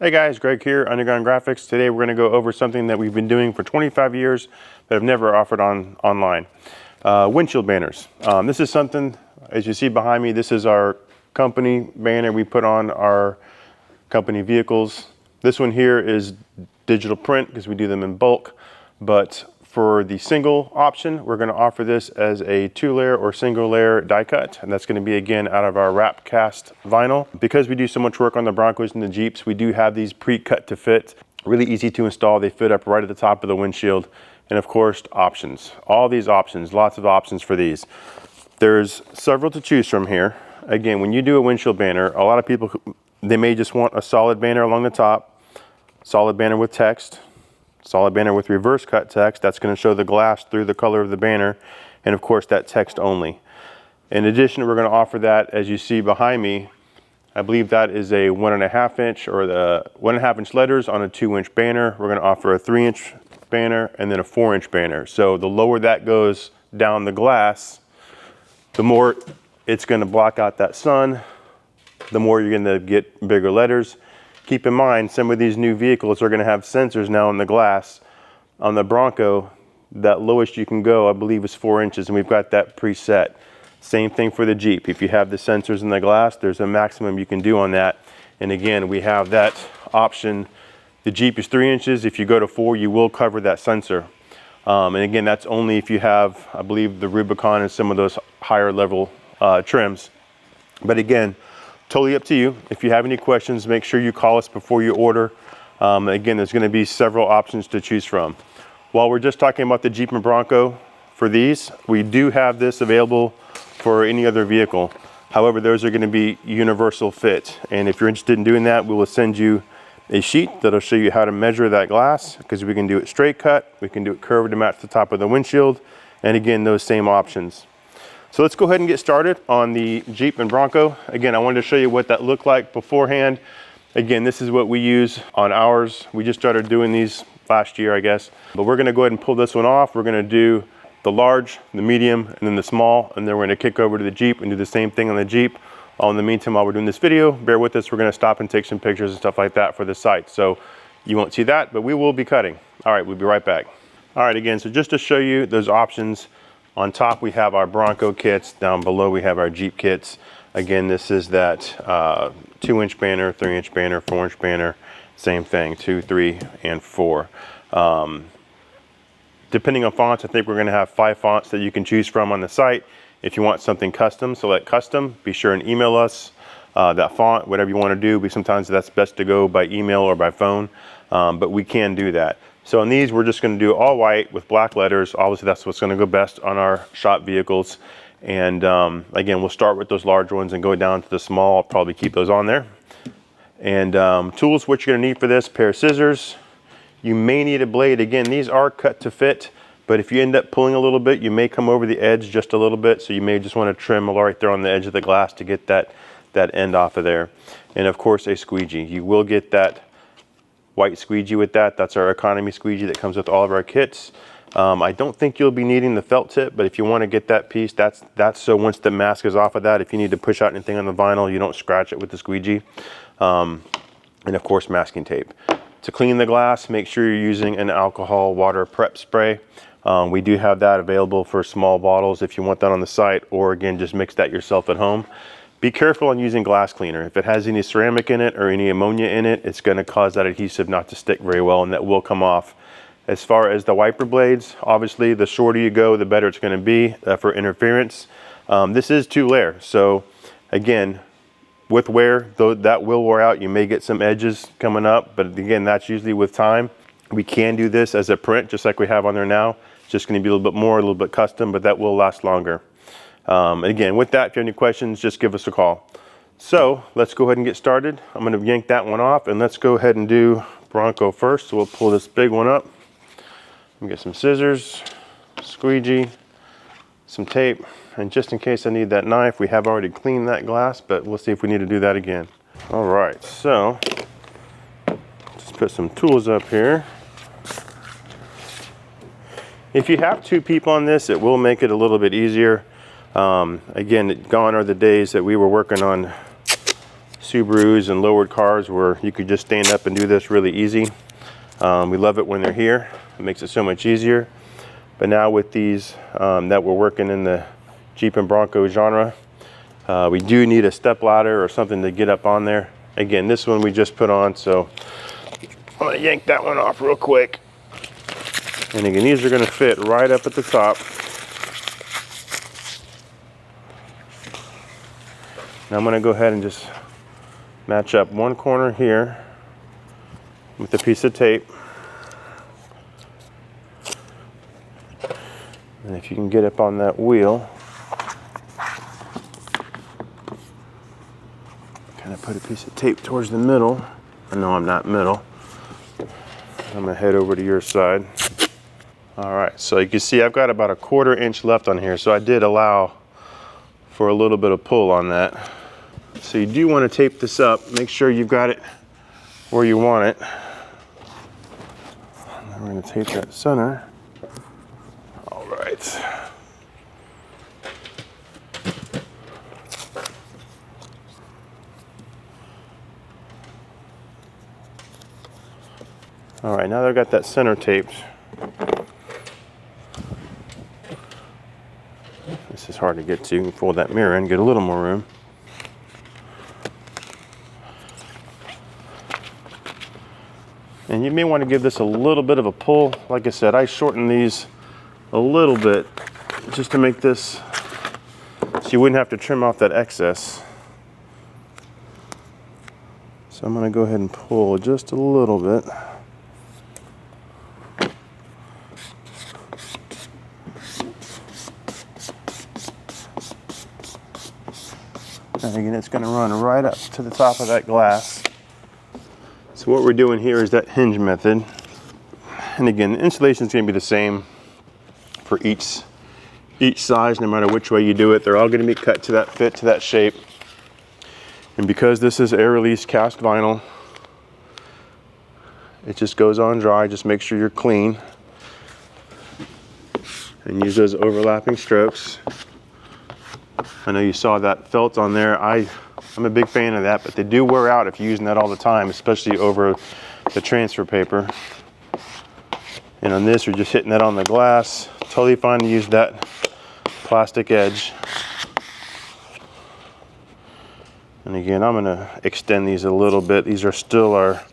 Hey guys, Greg here, Underground Graphics. Today we're going to go over something that we've been doing for 25 years but have never offered online. Windshield banners. This is something, as you see behind me, this is our company banner we put on our company vehicles. This one here is digital print because we do them in bulk, but for the single option, we're going to offer this as a 2-layer or single layer die cut, and that's going to be again out of our wrap cast vinyl. Because we do so much work on the Broncos and the Jeeps, we do have these pre-cut to fit, really easy to install. They fit up right at the top of the windshield. And of course, options. All these options, lots of options for these. There's several to choose from here. Again, when you do a windshield banner, a lot of people, they may just want a solid banner along the top, solid banner with text, solid banner with reverse cut text. That's going to show the glass through the color of the banner, and of course that text only. In addition, we're going to offer that, as you see behind me, I believe that is a 1.5 inch or the 1.5 inch letters on a 2-inch banner. We're going to offer a 3-inch banner and then a 4-inch banner. So the lower that goes down the glass, the more it's going to block out that sun, the more you're going to get bigger letters. Keep in mind, some of these new vehicles are going to have sensors now in the glass. On the Bronco, that lowest you can go, I believe, is 4 inches, and we've got that preset. Same thing for the Jeep. If you have the sensors in the glass, there's a maximum you can do on that. And again, we have that option. The Jeep is 3 inches. If you go to 4, you will cover that sensor. And again, that's only if you have, I believe, the Rubicon and some of those higher level trims. But again, totally up to you. If you have any questions, make sure you call us before you order. Again, there's going to be several options to choose from. While we're just talking about the Jeep and Bronco, for these, we do have this available for any other vehicle. However, those are going to be universal fit. And if you're interested in doing that, we will send you a sheet that'll show you how to measure that glass, because we can do it straight cut, we can do it curved to match the top of the windshield, and again, those same options. So let's go ahead and get started on the Jeep and Bronco. Again, I wanted to show you what that looked like beforehand. Again, this is what we use on ours. We just started doing these last year, I guess. But we're gonna go ahead and pull this one off. We're gonna do the large, the medium, and then the small, and then we're gonna kick over to the Jeep and do the same thing on the Jeep. In the meantime, while we're doing this video, bear with us. We're gonna stop and take some pictures and stuff like that for the site. So you won't see that, but we will be cutting. All right, we'll be right back. All right, again, so just to show you those options, on top, we have our Bronco kits. Down below, we have our Jeep kits. Again, this is that 2-inch banner, 3-inch banner, 4-inch banner. Same thing, 2, 3, and 4. Depending on fonts, I think we're going to have 5 fonts that you can choose from on the site. If you want something custom, select custom. Be sure and email us that font, whatever you want to do. Sometimes that's best to go by email or by phone, but we can do that. So on these, we're just going to do all white with black letters. Obviously, that's what's going to go best on our shop vehicles. And again, we'll start with those large ones and go down to the small. I'll probably keep those on there. And tools, what you're going to need for this: pair of scissors. You may need a blade. Again, these are cut to fit, but if you end up pulling a little bit, you may come over the edge just a little bit. So you may just want to trim right there on the edge of the glass to get that end off of there. And of course, a squeegee. You will get that white squeegee with that. That's our economy squeegee that comes with all of our kits. I don't think you'll be needing the felt tip, but if you want to get that piece, that's so once the mask is off of that, if you need to push out anything on the vinyl, you don't scratch it with the squeegee. And of course, masking tape. To clean the glass, make sure you're using an alcohol water prep spray. We do have that available for small bottles if you want that on the site, or again, just mix that yourself at home. Be careful on using glass cleaner. If it has any ceramic in it or any ammonia in it, it's going to cause that adhesive not to stick very well, and that will come off. As far as the wiper blades, obviously the shorter you go, the better it's going to be for interference. This is 2-layer, so again, with wear, though that will wear out, you may get some edges coming up, but again, that's usually with time. We can do this as a print, just like we have on there now. It's just going to be a little bit more, a little bit custom, but that will last longer. Again, with that, if you have any questions, just give us a call. So let's go ahead and get started. I'm going to yank that one off, and let's go ahead and do Bronco first. So we'll pull this big one up. Get some scissors, squeegee, some tape, and just in case I need that knife, we have already cleaned that glass, but we'll see if we need to do that again. All right, so just put some tools up here. If you have 2 people on this, it will make it a little bit easier. Again, gone are the days that we were working on Subarus and lowered cars where you could just stand up and do this really easy. We love it when they're here. It makes it so much easier. But now with these that we're working in the Jeep and Bronco genre, we do need a step ladder or something to get up on there. Again, this one we just put on, so I'm gonna yank that one off real quick. And again, these are gonna fit right up at the top. Now I'm gonna go ahead and just match up one corner here with a piece of tape. And if you can get up on that wheel, kind of put a piece of tape towards the middle. I know I'm not middle. I'm gonna head over to your side. All right, so you can see I've got about a 1/4 inch left on here, so I did allow for a little bit of pull on that. So you do want to tape this up. Make sure you've got it where you want it. And then we're going to tape that center. All right. All right, now that I've got that center taped, this is hard to get to. You can fold that mirror in, get a little more room. And you may want to give this a little bit of a pull. Like I said, I shortened these a little bit just to make this so you wouldn't have to trim off that excess. So I'm going to go ahead and pull just a little bit. And again, it's going to run right up to the top of that glass. So what we're doing here is that hinge method. And again, the installation is going to be the same for each size, no matter which way you do it. They're all going to be cut to that fit, to that shape. And because this is air release cast vinyl, it just goes on dry. Just make sure you're clean and use those overlapping strokes. I know you saw that felt on there. I'm a big fan of that, but they do wear out if you're using that all the time, especially over the transfer paper. And on this, you're just hitting that on the glass. Totally fine to use that plastic edge. And again, I'm gonna extend these a little bit. These are still our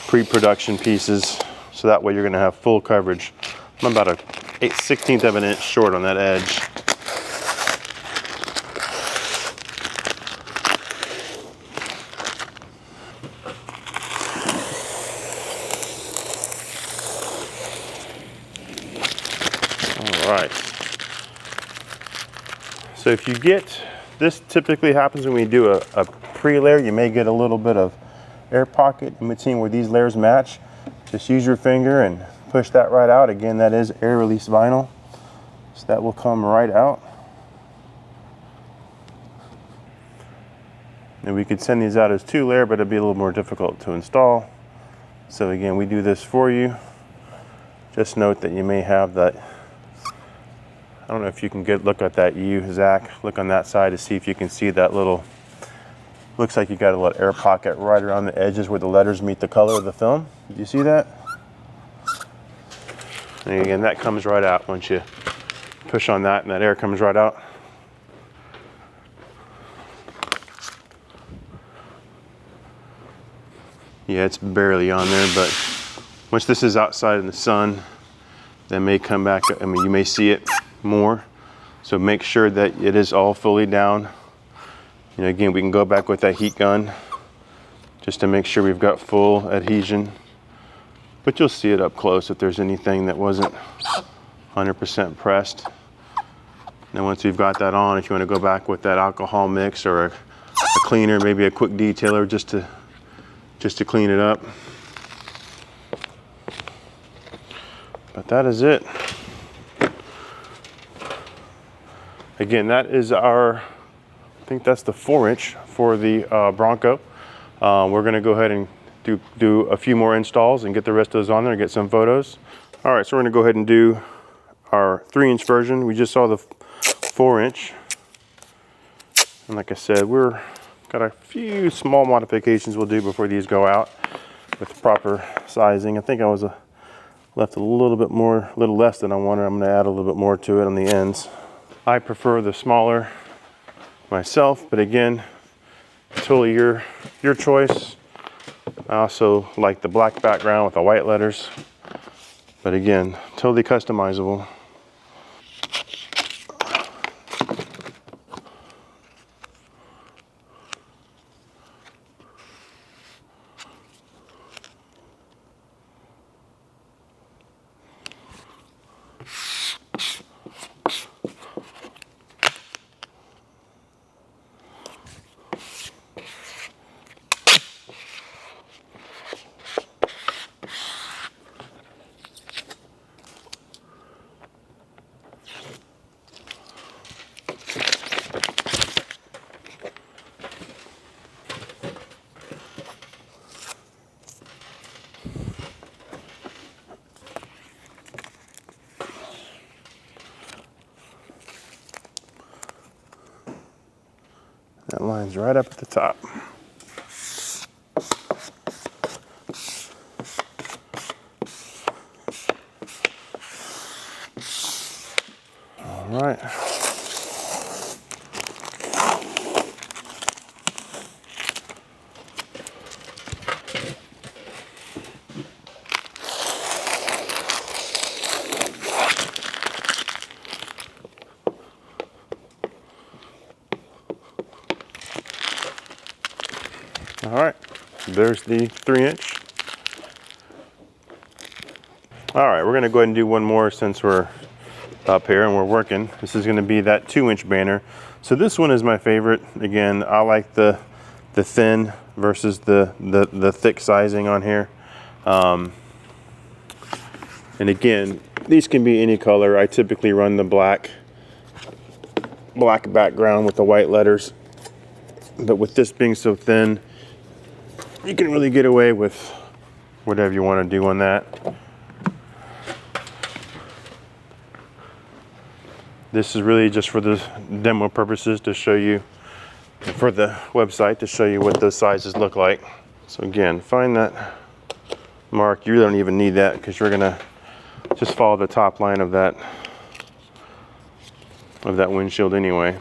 pre-production pieces, so that way you're gonna have full coverage. I'm about a 1/16 of an inch short on that edge. Right. So if you get, this typically happens when we do a pre-layer, you may get a little bit of air pocket in between where these layers match. Just use your finger and push that right out. Again, that is air release vinyl, so that will come right out. And we could send these out as 2-layer, but it'd be a little more difficult to install. So again, we do this for you. Just note that you may have that, I don't know if you can look at that Zach, look on that side to see if you can see that little, looks like you got a little air pocket right around the edges where the letters meet the color of the film. Do you see that? And again, that comes right out once you push on that, and that air comes right out. Yeah, it's barely on there, but once this is outside in the sun, that may come back, I mean, you may see it more. So make sure that it is all fully down. You know, again, we can go back with that heat gun just to make sure we've got full adhesion. But you'll see it up close if there's anything that wasn't 100% pressed. Then once we've got that on, if you want to go back with that alcohol mix or a cleaner, maybe a quick detailer just to clean it up. But that is it. Again, that is our, I think that's the 4-inch for the Bronco. We're gonna go ahead and do a few more installs and get the rest of those on there and get some photos. All right, so we're gonna go ahead and do our 3-inch version. We just saw the 4-inch. And like I said, we're Got a few small modifications we'll do before these go out with proper sizing. I think I was left a little bit more, a little less than I wanted. I'm gonna add a little bit more to it on the ends. I prefer the smaller myself, but again, totally your choice. I also like the black background with the white letters, but again, totally customizable. That line's right up at the top. All right. All right, there's the 3-inch. All right, we're gonna go ahead and do one more since we're up here and we're working. This is gonna be that 2-inch banner. So this one is my favorite. Again, I like the thin versus the thick sizing on here. And again, these can be any color. I typically run the black background with the white letters. But with this being so thin, you can really get away with whatever you want to do on that. This is really just for the demo purposes to show you, for the website to show you what those sizes look like. So again, find that mark. You don't even need that because you're gonna just follow the top line of that windshield anyway.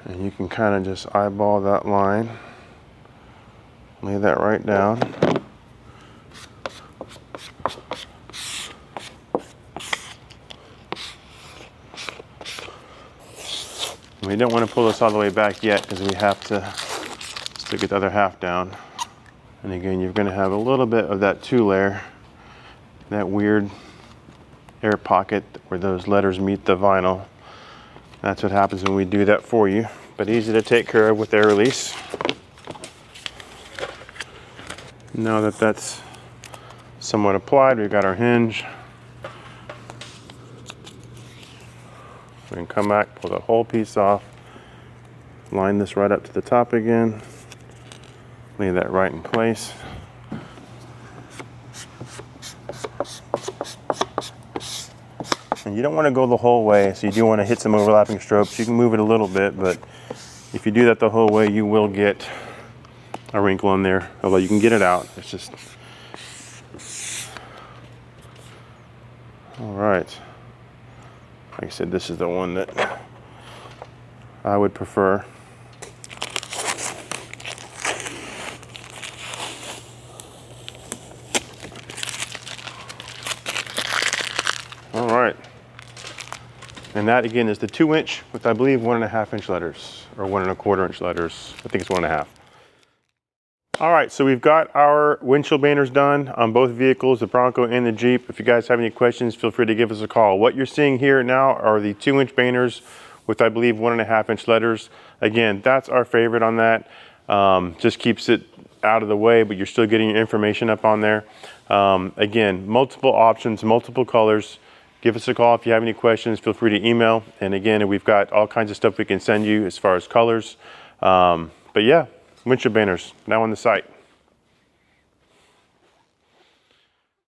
And you can kind of just eyeball that line, lay that right down. We don't want to pull this all the way back yet because we have to still get the other half down. And again, you're going to have a little bit of that 2-layer, that weird air pocket where those letters meet the vinyl. That's what happens when we do that for you, but easy to take care of with air release. Now that that's somewhat applied, we've got our hinge. We can come back, pull the whole piece off, line this right up to the top again, lay that right in place. And you don't want to go the whole way, so you do want to hit some overlapping strokes. You can move it a little bit, but if you do that the whole way, you will get a wrinkle in there, although you can get it out. It's just... All right. Like I said, this is the one that I would prefer. All right. And that again is the 2-inch with, I believe, 1.5-inch letters or 1.25-inch letters. I think it's 1.5. All right, so we've got our windshield banners done on both vehicles, the Bronco and the Jeep. If you guys have any questions, feel free to give us a call. What you're seeing here now are the 2-inch banners with, I believe, 1.5-inch letters. Again, that's our favorite on that. Just keeps it out of the way, but you're still getting your information up on there. Again, multiple options, multiple colors. Give us a call if you have any questions. Feel free to email. And again, we've got all kinds of stuff we can send you as far as colors. But yeah, windshield banners now on the site.